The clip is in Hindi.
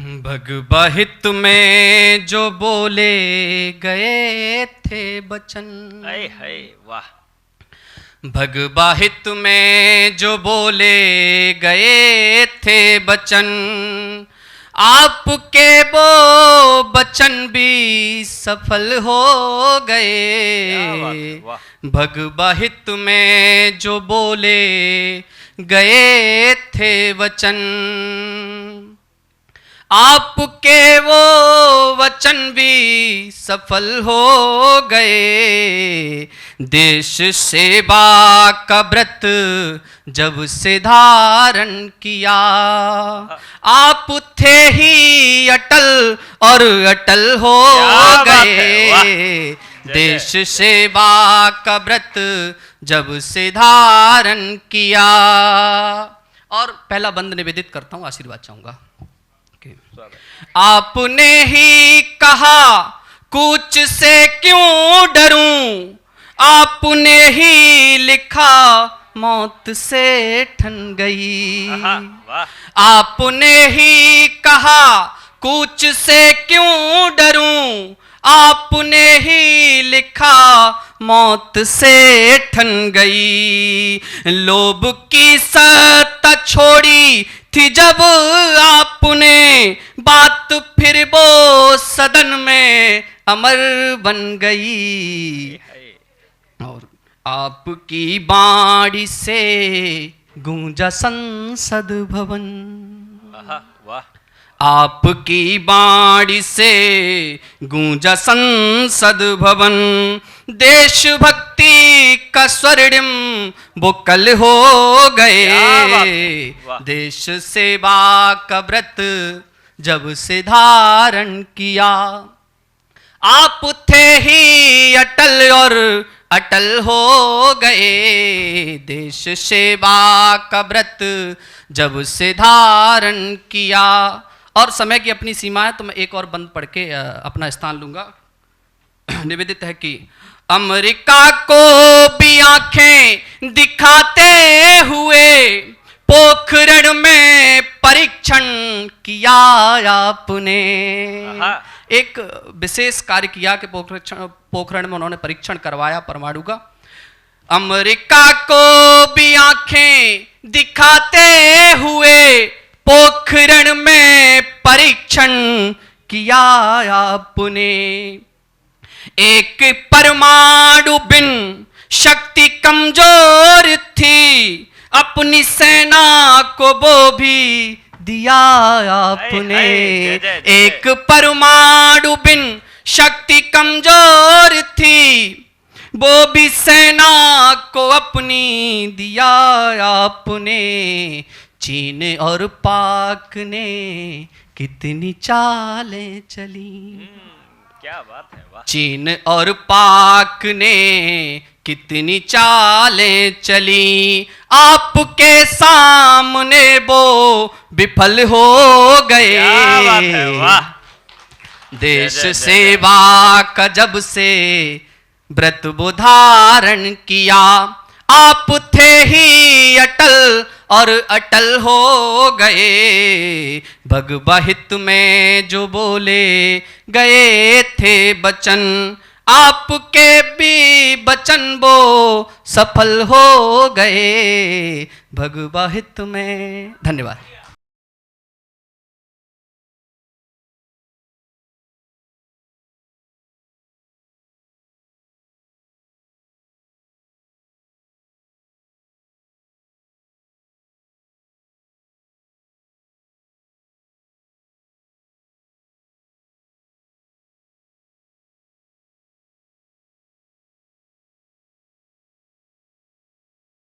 भगवा हित में जो बोले गए थे वचन। है वाह। भगवा हित में जो बोले गए थे वचन, आपके वो वचन भी सफल हो गए। भगवा हित में जो बोले गए थे वचन, आपके वो वचन भी सफल हो गए। देश सेवा का व्रत जब से धारण किया, आप थे ही अटल और अटल हो गए। देश सेवा का व्रत जब से धारण किया। और पहला बंद निवेदित करता हूं, आशीर्वाद चाहूंगा। आपने ही कहा कुछ से क्यों डरूं, आपने ही लिखा मौत से ठन गई। आपने ही कहा कुछ से क्यों डरूं, आपने ही लिखा मौत से ठन गई। लोभ की सत्ता छोड़ी थी जब आपने, बात फिर वो सदन में अमर बन गई। और आपकी बाणी से गूंजा संसद भवन। आपकी बाणी से गूंजा संसद भवन। देशभक्ति का स्वर्णिम वो कल हो गए। देश सेवा का व्रत जब से धारण किया, आप थे ही अटल और अटल हो गए। देश सेवा का व्रत जब से धारण किया। और समय की अपनी सीमा है तो मैं एक और बंद पढ़ के अपना स्थान लूंगा। निवेदित है कि अमेरिका को भी आंखें दिखाते हुए पोखरण में परीक्षण किया आपने। एक विशेष कार्य किया कि पोखरण में उन्होंने परीक्षण करवाया परमाणु का। अमेरिका को भी आंखें दिखाते हुए पोखरण में परीक्षण किया आपने। एक परमाणु बिन शक्ति कमजोर थी, अपनी सेना को वो भी दिया आपने। एक परमाणु बिन शक्ति कमजोर थी, वो भी सेना को अपनी दिया आपने। चीन और पाक ने कितनी चालें चली। क्या बात है, वाह। चीन और पाक ने कितनी चालें चली, आपके सामने वो विफल हो गए। क्या बात है, वाह। देश सेवा का जब से व्रत वो धारण किया, आप थे ही अटल और अटल हो गए। भगवा हित में जो बोले गए थे वचन, आपके भी वचन वो सफल हो गए। भगवा हित में। धन्यवाद।